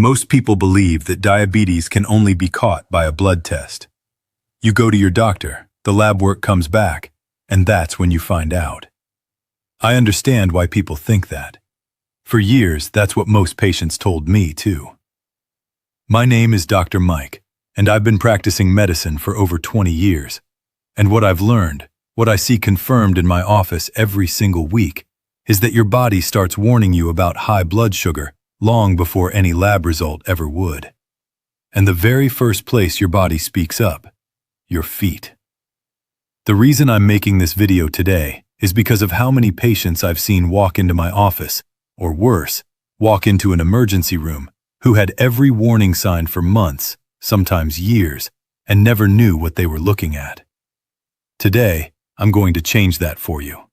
Most people believe that diabetes can only be caught by a blood test. You go to your doctor, the lab work comes back, and that's when you find out. I understand why people think that. For years, that's what most patients told me, too. My name is Dr. Mike, and I've been practicing medicine for over 20 years. And what I've learned, what I see confirmed in my office every single week, is that your body starts warning you about high blood sugar long before any lab result ever would. And the very first place your body speaks up, your feet. The reason I'm making this video today is because of how many patients I've seen walk into my office, or worse, walk into an emergency room, who had every warning sign for months, sometimes years, and never knew what they were looking at. Today, I'm going to change that for you.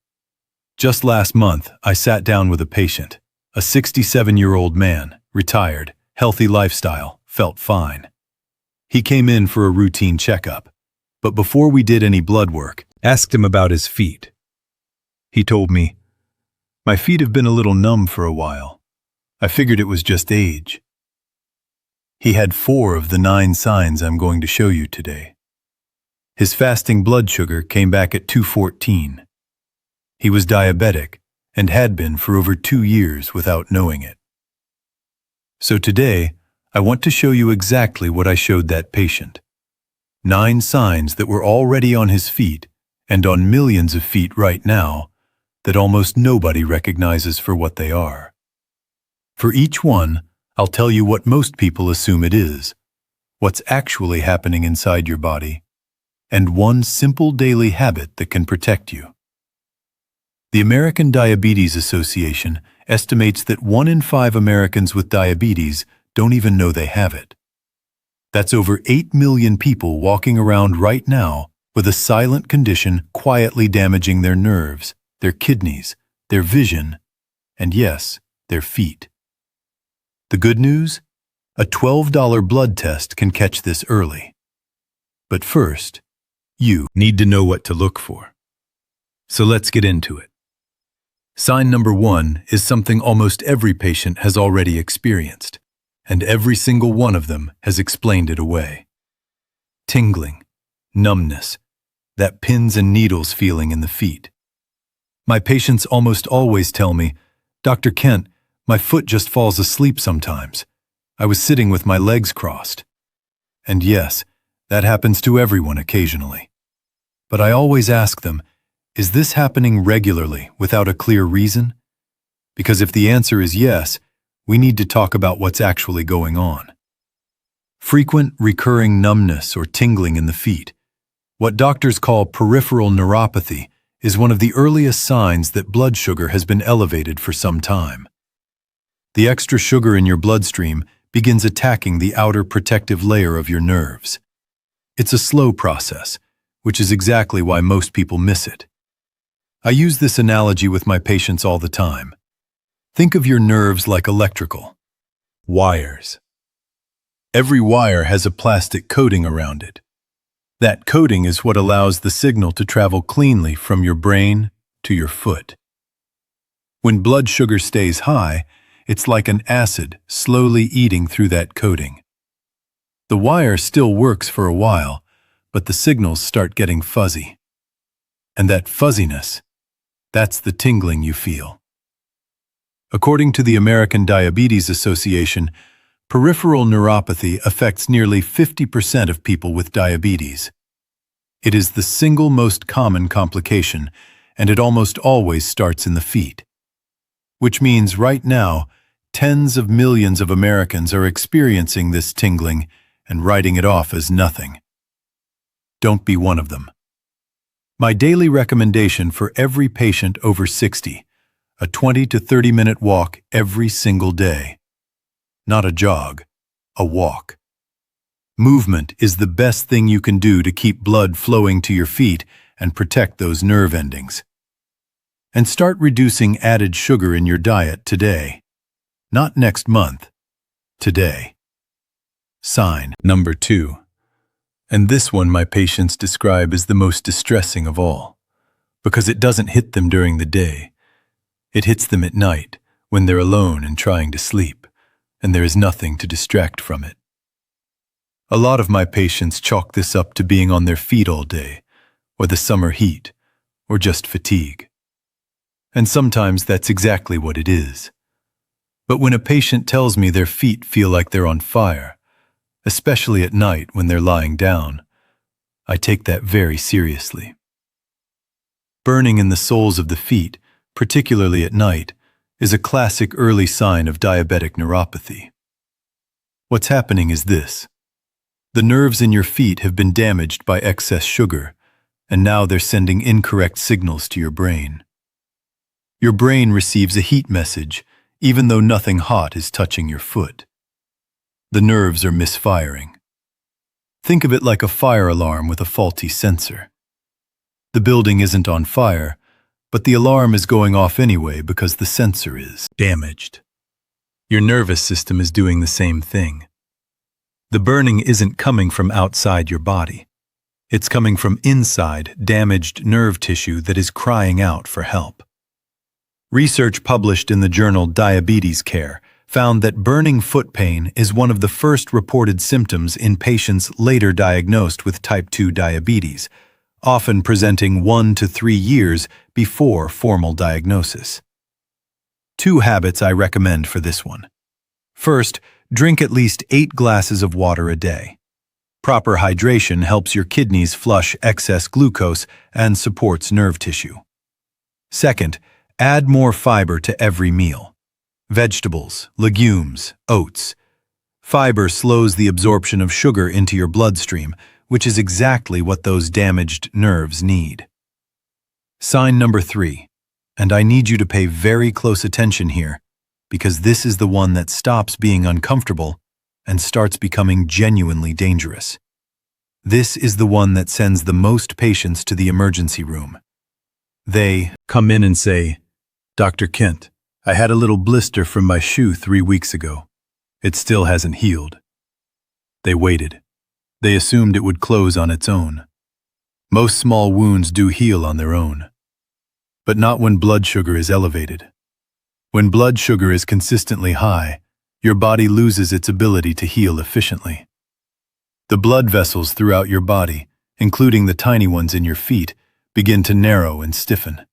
Just last month, I sat down with a patient, a 67-year-old man, retired, healthy lifestyle, felt fine. He came in for a routine checkup, but before we did any blood work, asked him about his feet. He told me, "My feet have been a little numb for a while. I figured it was just age." He had 4 of the 9 signs I'm going to show you today. His fasting blood sugar came back at 214. He was diabetic and had been for over 2 years without knowing it. So today, I want to show you exactly what I showed that patient. 9 signs that were already on his feet and on millions of feet right now that almost nobody recognizes for what they are. For each one, I'll tell you what most people assume it is, what's actually happening inside your body, and one simple daily habit that can protect you. The American Diabetes Association estimates that 1 in 5 Americans with diabetes don't even know they have it. That's over 8 million people walking around right now with a silent condition quietly damaging their nerves, their kidneys, their vision, and yes, their feet. The good news? A $12 blood test can catch this early. But first, you need to know what to look for. So let's get into it. Sign number 1 is something almost every patient has already experienced, and every single one of them has explained it away. Tingling, numbness, that pins and needles feeling in the feet. My patients almost always tell me, "Dr. Kent, my foot just falls asleep sometimes. I was sitting with my legs crossed." And yes, that happens to everyone occasionally. But I always ask them, is this happening regularly without a clear reason? Because if the answer is yes, we need to talk about what's actually going on. Frequent recurring numbness or tingling in the feet, what doctors call peripheral neuropathy, is one of the earliest signs that blood sugar has been elevated for some time. The extra sugar in your bloodstream begins attacking the outer protective layer of your nerves. It's a slow process, which is exactly why most people miss it. I use this analogy with my patients all the time. Think of your nerves like electrical wires. Every wire has a plastic coating around it. That coating is what allows the signal to travel cleanly from your brain to your foot. When blood sugar stays high, it's like an acid slowly eating through that coating. The wire still works for a while, but the signals start getting fuzzy. And that fuzziness, that's the tingling you feel. According to the American Diabetes Association, peripheral neuropathy affects nearly 50% of people with diabetes. It is the single most common complication, and it almost always starts in the feet. Which means right now, tens of millions of Americans are experiencing this tingling and writing it off as nothing. Don't be one of them. My daily recommendation for every patient over 60, a 20 to 30-minute walk every single day. Not a jog, a walk. Movement is the best thing you can do to keep blood flowing to your feet and protect those nerve endings. And start reducing added sugar in your diet today. Not next month, today. Sign number 2. And this one my patients describe as the most distressing of all, because it doesn't hit them during the day. It hits them at night, when they're alone and trying to sleep, and there is nothing to distract from it. A lot of my patients chalk this up to being on their feet all day, or the summer heat, or just fatigue. And sometimes that's exactly what it is. But when a patient tells me their feet feel like they're on fire, especially at night when they're lying down, I take that very seriously. Burning in the soles of the feet, particularly at night, is a classic early sign of diabetic neuropathy. What's happening is this. The nerves in your feet have been damaged by excess sugar, and now they're sending incorrect signals to your brain. Your brain receives a heat message, even though nothing hot is touching your foot. The nerves are misfiring. Think of it like a fire alarm with a faulty sensor. The building isn't on fire, but the alarm is going off anyway because the sensor is damaged. Your nervous system is doing the same thing. The burning isn't coming from outside your body. It's coming from inside damaged nerve tissue that is crying out for help. Research published in the journal Diabetes Care found that burning foot pain is one of the first reported symptoms in patients later diagnosed with type 2 diabetes, often presenting 1 to 3 years before formal diagnosis. 2 habits I recommend for this one. First, drink at least 8 glasses of water a day. Proper hydration helps your kidneys flush excess glucose and supports nerve tissue. Second, add more fiber to every meal. Vegetables, legumes, oats. Fiber slows the absorption of sugar into your bloodstream, which is exactly what those damaged nerves need. Sign number 3, and I need you to pay very close attention here, because this is the one that stops being uncomfortable and starts becoming genuinely dangerous. This is the one that sends the most patients to the emergency room. They come in and say, "Dr. Kent, I had a little blister from my shoe 3 weeks ago. It still hasn't healed." They waited. They assumed it would close on its own. Most small wounds do heal on their own. But not when blood sugar is elevated. When blood sugar is consistently high, your body loses its ability to heal efficiently. The blood vessels throughout your body, including the tiny ones in your feet, begin to narrow and stiffen.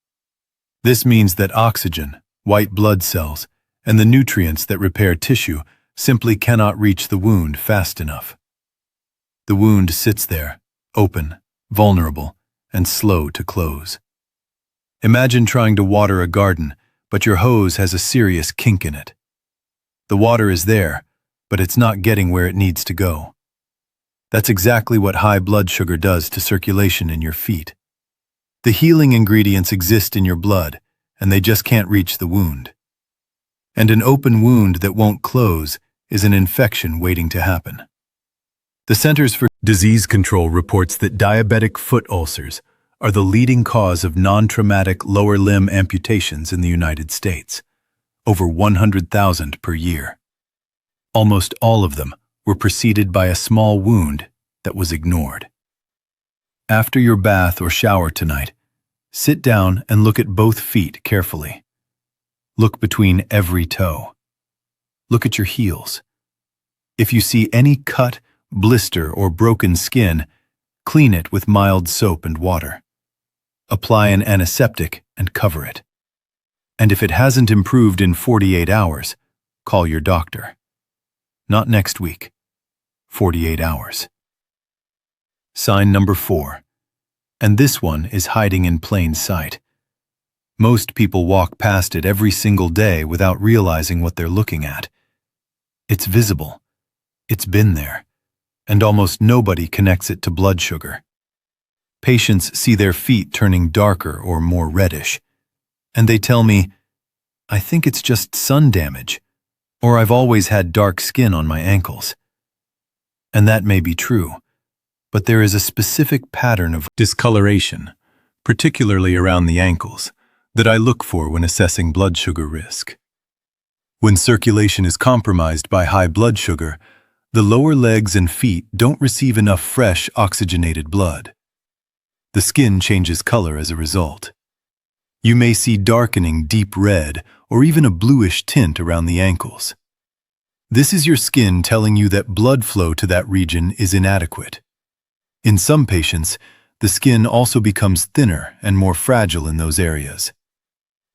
This means that oxygen, white blood cells, and the nutrients that repair tissue simply cannot reach the wound fast enough. The wound sits there, open, vulnerable, and slow to close. Imagine trying to water a garden, but your hose has a serious kink in it. The water is there, but it's not getting where it needs to go. That's exactly what high blood sugar does to circulation in your feet. The healing ingredients exist in your blood, and they just can't reach the wound. And an open wound that won't close is an infection waiting to happen. The Centers for Disease Control reports that diabetic foot ulcers are the leading cause of non-traumatic lower limb amputations in the United States, over 100,000 per year. Almost all of them were preceded by a small wound that was ignored. After your bath or shower tonight, sit down and look at both feet carefully. Look between every toe. Look at your heels. If you see any cut, blister, or broken skin, clean it with mild soap and water. Apply an antiseptic and cover it. And if it hasn't improved in 48 hours, call your doctor. Not next week. 48 hours. Sign number 4. And this one is hiding in plain sight. Most people walk past it every single day without realizing what they're looking at. It's visible. It's been there. And almost nobody connects it to blood sugar. Patients see their feet turning darker or more reddish, and they tell me, "I think it's just sun damage," or "I've always had dark skin on my ankles." And that may be true, but there is a specific pattern of discoloration, particularly around the ankles, that I look for when assessing blood sugar risk. When circulation is compromised by high blood sugar, the lower legs and feet don't receive enough fresh oxygenated blood. The skin changes color as a result. You may see darkening deep red or even a bluish tint around the ankles. This is your skin telling you that blood flow to that region is inadequate. In some patients, the skin also becomes thinner and more fragile in those areas.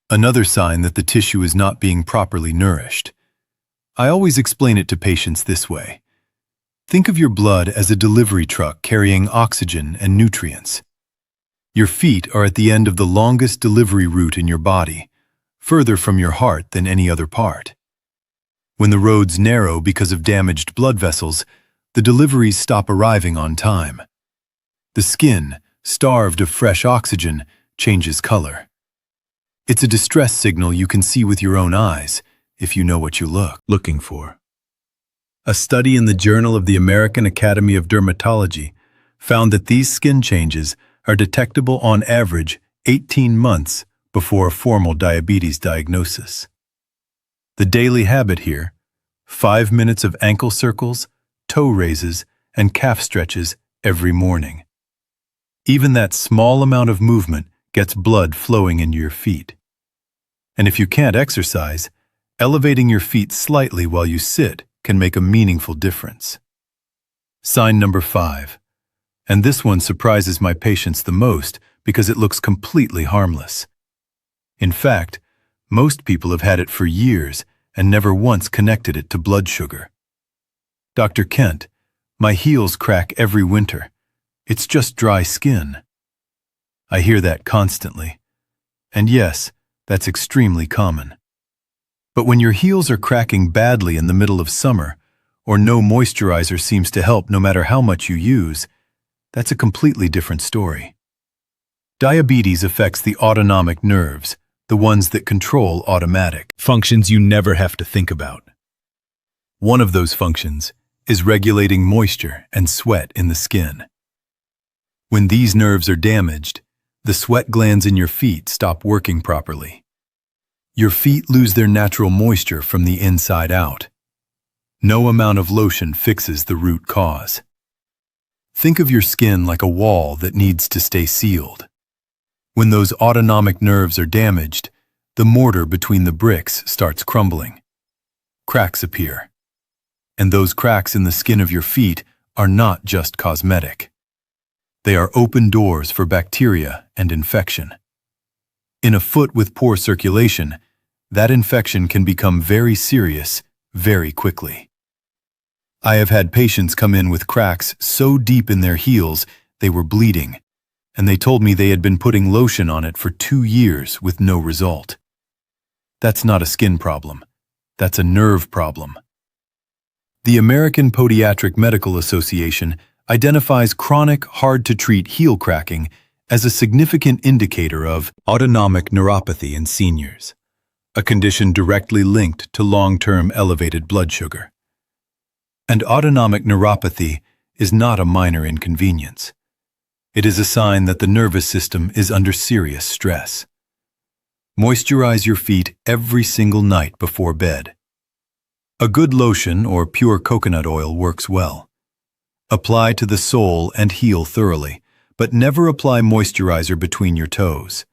Another sign that the tissue is not being properly nourished. I always explain it to patients this way. Think of your blood as a delivery truck carrying oxygen and nutrients. Your feet are at the end of the longest delivery route in your body, further from your heart than any other part. When the roads narrow because of damaged blood vessels, the deliveries stop arriving on time. The skin, starved of fresh oxygen, changes color. It's a distress signal you can see with your own eyes, if you know what you're looking for. A study in the Journal of the American Academy of Dermatology found that these skin changes are detectable on average 18 months before a formal diabetes diagnosis. The daily habit here: 5 minutes of ankle circles, toe raises, and calf stretches every morning. Even that small amount of movement gets blood flowing into your feet. And if you can't exercise, elevating your feet slightly while you sit can make a meaningful difference. Sign number 5. And this one surprises my patients the most because it looks completely harmless. In fact, most people have had it for years and never once connected it to blood sugar. Dr. Kent, my heels crack every winter. It's just dry skin. I hear that constantly. And yes, that's extremely common. But when your heels are cracking badly in the middle of summer, or no moisturizer seems to help no matter how much you use, that's a completely different story. Diabetes affects the autonomic nerves, the ones that control automatic functions you never have to think about. One of those functions is regulating moisture and sweat in the skin. When these nerves are damaged, the sweat glands in your feet stop working properly. Your feet lose their natural moisture from the inside out. No amount of lotion fixes the root cause. Think of your skin like a wall that needs to stay sealed. When those autonomic nerves are damaged, the mortar between the bricks starts crumbling. Cracks appear. And those cracks in the skin of your feet are not just cosmetic. They are open doors for bacteria and infection. In a foot with poor circulation, that infection can become very serious very quickly. I have had patients come in with cracks so deep in their heels they were bleeding, and they told me they had been putting lotion on it for 2 years with no result. That's not a skin problem. That's a nerve problem. The American Podiatric Medical Association identifies chronic, hard-to-treat heel cracking as a significant indicator of autonomic neuropathy in seniors, a condition directly linked to long-term elevated blood sugar. And autonomic neuropathy is not a minor inconvenience. It is a sign that the nervous system is under serious stress. Moisturize your feet every single night before bed. A good lotion or pure coconut oil works well. Apply to the sole and heel thoroughly, but never apply moisturizer between your toes.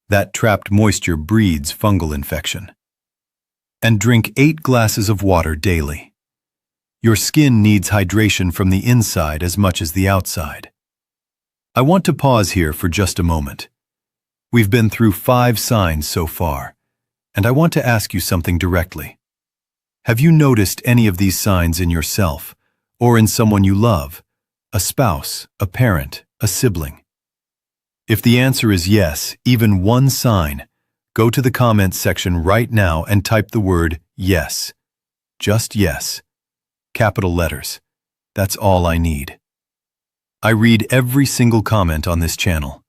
That trapped moisture breeds fungal infection. And drink 8 glasses of water daily. Your skin needs hydration from the inside as much as the outside. I want to pause here for just a moment. We've been through 5 signs so far, and I want to ask you something directly. Have you noticed any of these signs in yourself, or in someone you love, a spouse, a parent, a sibling? If the answer is yes, even one sign, go to the comments section right now and type the word yes. Just yes. Capital letters. That's all I need. I read every single comment on this channel.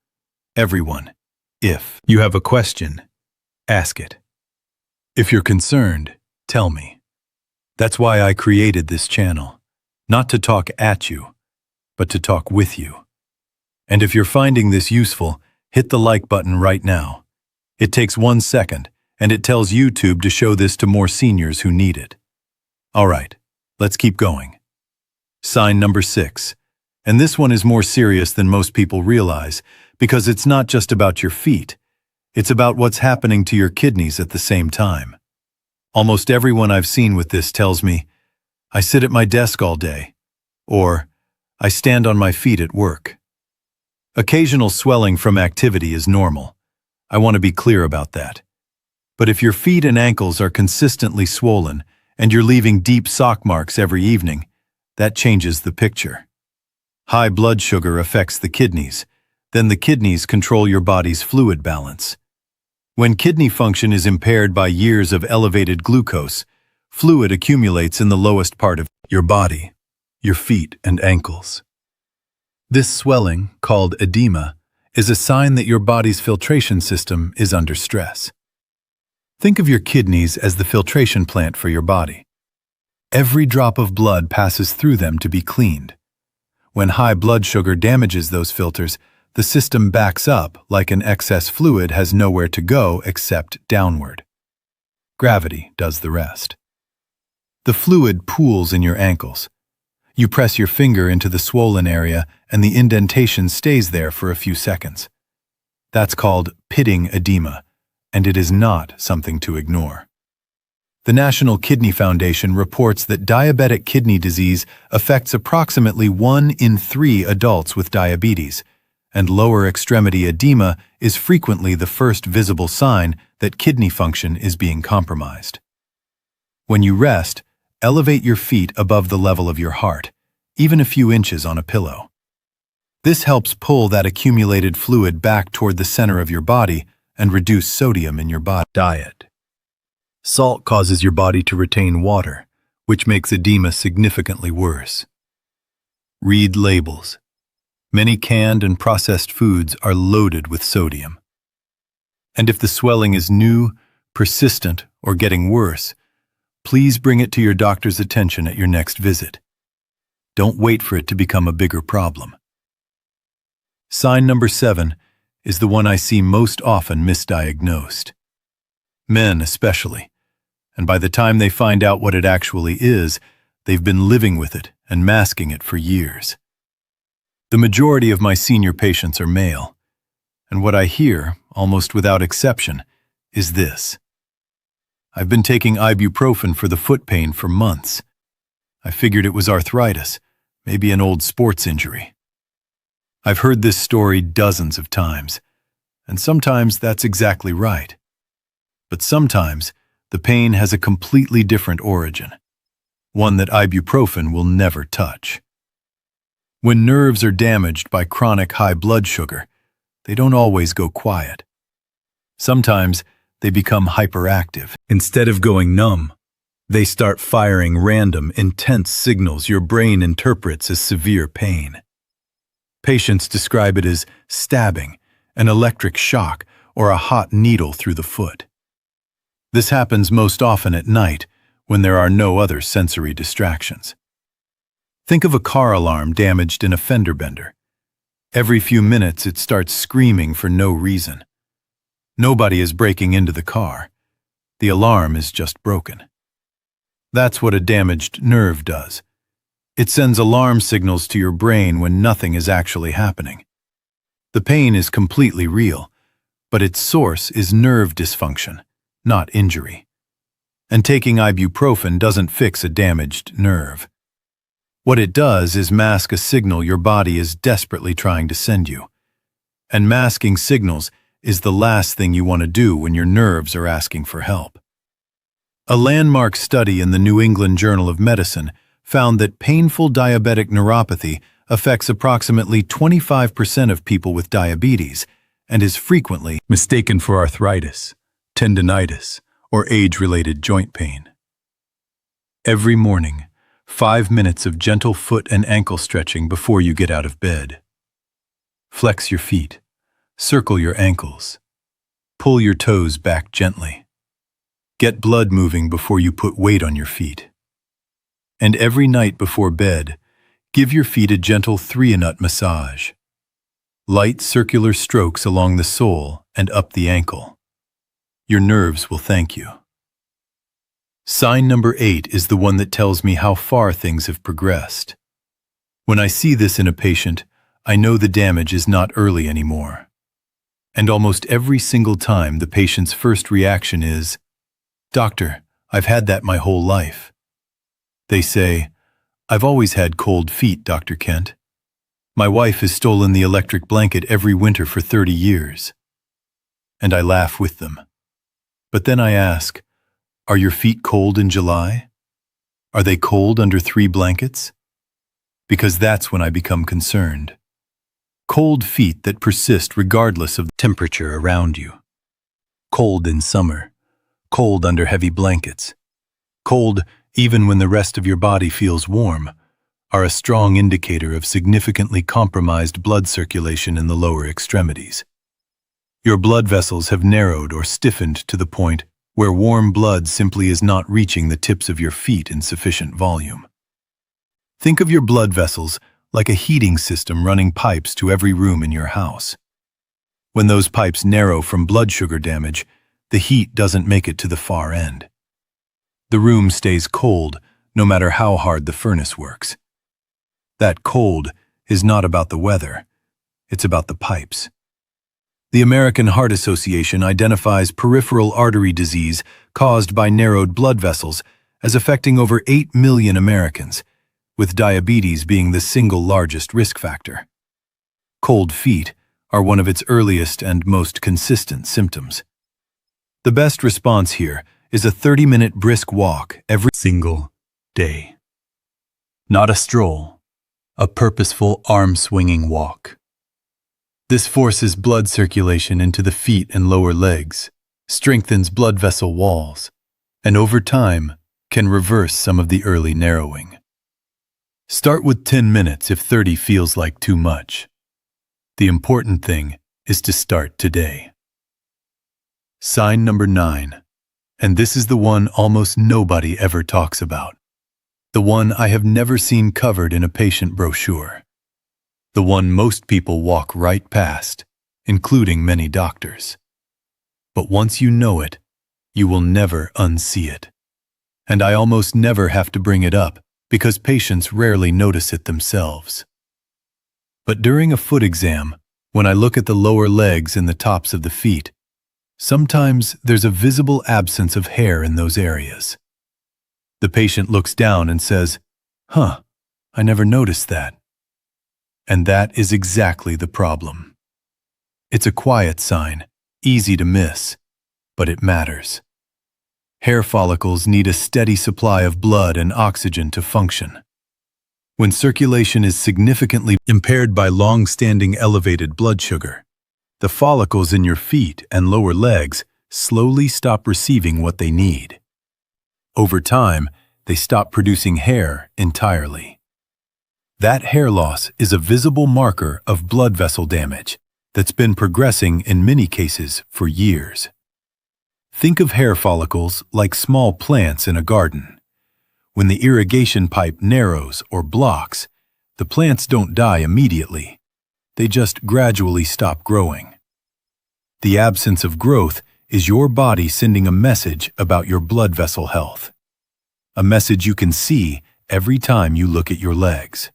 Everyone. If you have a question, ask it. If you're concerned, tell me. That's why I created this channel. Not to talk at you, but to talk with you. And if you're finding this useful, hit the like button right now. It takes 1 second, and it tells YouTube to show this to more seniors who need it. All right, let's keep going. Sign number 6. And this one is more serious than most people realize, because it's not just about your feet. It's about what's happening to your kidneys at the same time. Almost everyone I've seen with this tells me, I sit at my desk all day, or I stand on my feet at work. Occasional swelling from activity is normal. I want to be clear about that. But if your feet and ankles are consistently swollen and you're leaving deep sock marks every evening, that changes the picture. High blood sugar affects the kidneys. Then the kidneys control your body's fluid balance. When kidney function is impaired by years of elevated glucose, fluid accumulates in the lowest part of your body, your feet and ankles. This swelling, called edema, is a sign that your body's filtration system is under stress. Think of your kidneys as the filtration plant for your body. Every drop of blood passes through them to be cleaned. When high blood sugar damages those filters, the system backs up like an excess fluid has nowhere to go except downward. Gravity does the rest. The fluid pools in your ankles. You press your finger into the swollen area and the indentation stays there for a few seconds. That's called pitting edema, and it is not something to ignore. The National Kidney Foundation reports that diabetic kidney disease affects approximately 1 in 3 adults with diabetes, and lower extremity edema is frequently the first visible sign that kidney function is being compromised. When you rest, elevate your feet above the level of your heart, even a few inches on a pillow. This helps pull that accumulated fluid back toward the center of your body and reduce sodium in your body. Diet. Salt causes your body to retain water, which makes edema significantly worse. Read labels. Many canned and processed foods are loaded with sodium. And if the swelling is new, persistent, or getting worse, please bring it to your doctor's attention at your next visit. Don't wait for it to become a bigger problem. Sign number 7 is the one I see most often misdiagnosed. Men especially, and by the time they find out what it actually is, they've been living with it and masking it for years. The majority of my senior patients are male, and what I hear, almost without exception, is this. I've been taking ibuprofen for the foot pain for months. I figured it was arthritis, maybe an old sports injury. I've heard this story dozens of times, and sometimes that's exactly right. But sometimes the pain has a completely different origin, one that ibuprofen will never touch. When nerves are damaged by chronic high blood sugar, they don't always go quiet. Sometimes they become hyperactive. Instead of going numb, they start firing random, intense signals your brain interprets as severe pain. Patients describe it as stabbing, an electric shock, or a hot needle through the foot. This happens most often at night when there are no other sensory distractions. Think of a car alarm damaged in a fender bender. Every few minutes it starts screaming for no reason. Nobody is breaking into the car. The alarm is just broken. That's what a damaged nerve does. It sends alarm signals to your brain when nothing is actually happening. The pain is completely real, but its source is nerve dysfunction, not injury. And taking ibuprofen doesn't fix a damaged nerve. What it does is mask a signal your body is desperately trying to send you. And masking signals is the last thing you want to do when your nerves are asking for help. A landmark study in the New England Journal of Medicine found that painful diabetic neuropathy affects approximately 25% of people with diabetes and is frequently mistaken for arthritis, tendinitis, or age-related joint pain. Every morning, 5 minutes of gentle foot and ankle stretching before you get out of bed. Flex your feet, circle your ankles, pull your toes back gently. Get blood moving before you put weight on your feet. And every night before bed, give your feet a gentle 3-nut massage. Light circular strokes along the sole and up the ankle. Your nerves will thank you. Sign number 8 is the one that tells me how far things have progressed. When I see this in a patient, I know the damage is not early anymore. And almost every single time the patient's first reaction is, "Doctor, I've had that my whole life. They say, I've always had cold feet, Dr. Kent. My wife has stolen the electric blanket every winter for 30 years. And I laugh with them. But then I ask, are your feet cold in July? Are they cold under 3 blankets? Because that's when I become concerned. Cold feet that persist regardless of the temperature around you. Cold in summer. Cold under heavy blankets. Cold even when the rest of your body feels warm, are a strong indicator of significantly compromised blood circulation in the lower extremities. Your blood vessels have narrowed or stiffened to the point where warm blood simply is not reaching the tips of your feet in sufficient volume. Think of your blood vessels like a heating system running pipes to every room in your house. When those pipes narrow from blood sugar damage, the heat doesn't make it to the far end. The room stays cold no matter how hard the furnace works. That cold is not about the weather, it's about the pipes. The American Heart Association identifies peripheral artery disease caused by narrowed blood vessels as affecting over 8 million Americans, with diabetes being the single largest risk factor. Cold feet are one of its earliest and most consistent symptoms. The best response here is a 30-minute brisk walk every single day. Not a stroll, a purposeful arm-swinging walk. This forces blood circulation into the feet and lower legs, strengthens blood vessel walls, and over time can reverse some of the early narrowing. Start with 10 minutes if 30 feels like too much. The important thing is to start today. Sign number 9. And this is the one almost nobody ever talks about. The one I have never seen covered in a patient brochure. The one most people walk right past, including many doctors. But once you know it, you will never unsee it. And I almost never have to bring it up because patients rarely notice it themselves. But during a foot exam, when I look at the lower legs and the tops of the feet, sometimes there's a visible absence of hair in those areas. The patient looks down and says, I never noticed that. And that is exactly the problem. It's a quiet sign, easy to miss, but it matters. Hair follicles need a steady supply of blood and oxygen to function. When circulation is significantly impaired by long-standing elevated blood sugar, the follicles in your feet and lower legs slowly stop receiving what they need. Over time, they stop producing hair entirely. That hair loss is a visible marker of blood vessel damage that's been progressing in many cases for years. Think of hair follicles like small plants in a garden. When the irrigation pipe narrows or blocks, the plants don't die immediately. They just gradually stop growing. The absence of growth is your body sending a message about your blood vessel health. A message you can see every time you look at your legs.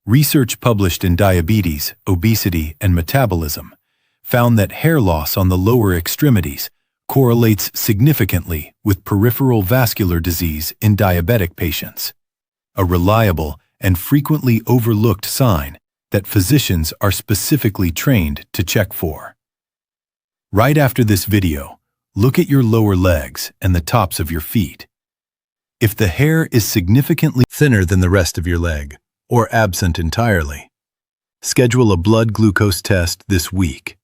Research published in Diabetes, Obesity, and Metabolism found that hair loss on the lower extremities correlates significantly with peripheral vascular disease in diabetic patients, a reliable and frequently overlooked sign that physicians are specifically trained to check for. Right after this video, look at your lower legs and the tops of your feet. If the hair is significantly thinner than the rest of your leg, or absent entirely, schedule a blood glucose test this week.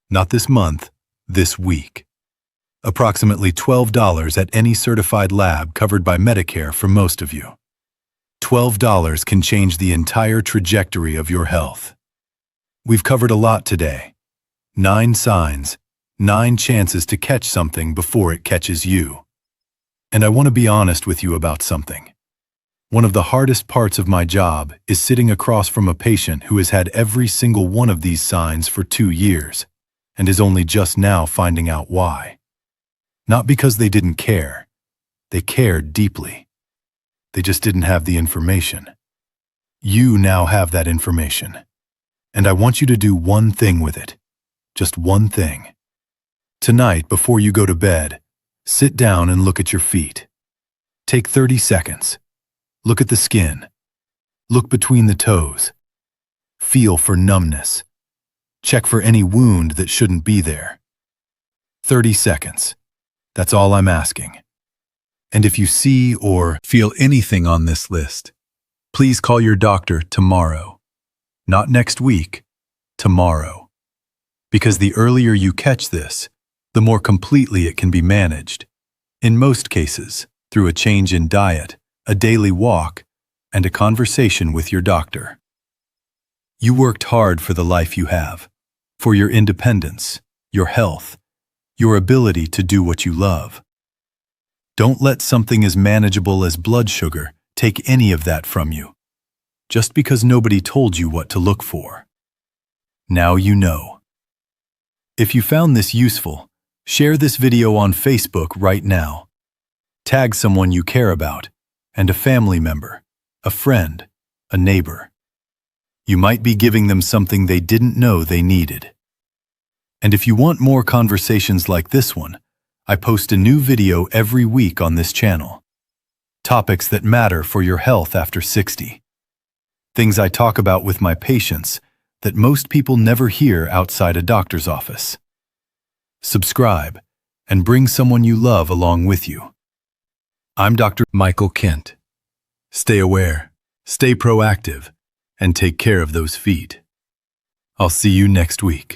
Not this month, this week. Approximately $12 at any certified lab covered by Medicare for most of you. $12 can change the entire trajectory of your health. We've covered a lot today. 9 signs, 9 chances to catch something before it catches you. And I want to be honest with you about something. One of the hardest parts of my job is sitting across from a patient who has had every single one of these signs for 2 years and is only just now finding out why. Not because they didn't care. They cared deeply. They just didn't have the information. You now have that information. And I want you to do one thing with it. Just one thing. Tonight, before you go to bed, Sit down and look at your feet. Take 30 seconds. Look at the skin. Look between the toes. Feel for numbness. Check for any wound that shouldn't be there. 30 seconds. That's all I'm asking. And if you see or feel anything on this list, please call your doctor tomorrow. Not next week, tomorrow. Because the earlier you catch this, the more completely it can be managed. In most cases, through a change in diet, a daily walk, and a conversation with your doctor. You worked hard for the life you have, for your independence, your health, your ability to do what you love. Don't let something as manageable as blood sugar take any of that from you, just because nobody told you what to look for. Now you know. If you found this useful, share this video on Facebook right now. Tag someone you care about, and a family member, a friend, a neighbor. You might be giving them something they didn't know they needed. And if you want more conversations like this one, I post a new video every week on this channel. Topics that matter for your health after 60. Things I talk about with my patients that most people never hear outside a doctor's office. Subscribe and bring someone you love along with you. I'm Dr. Michael Kent. Stay aware, stay proactive, and take care of those feet. I'll see you next week.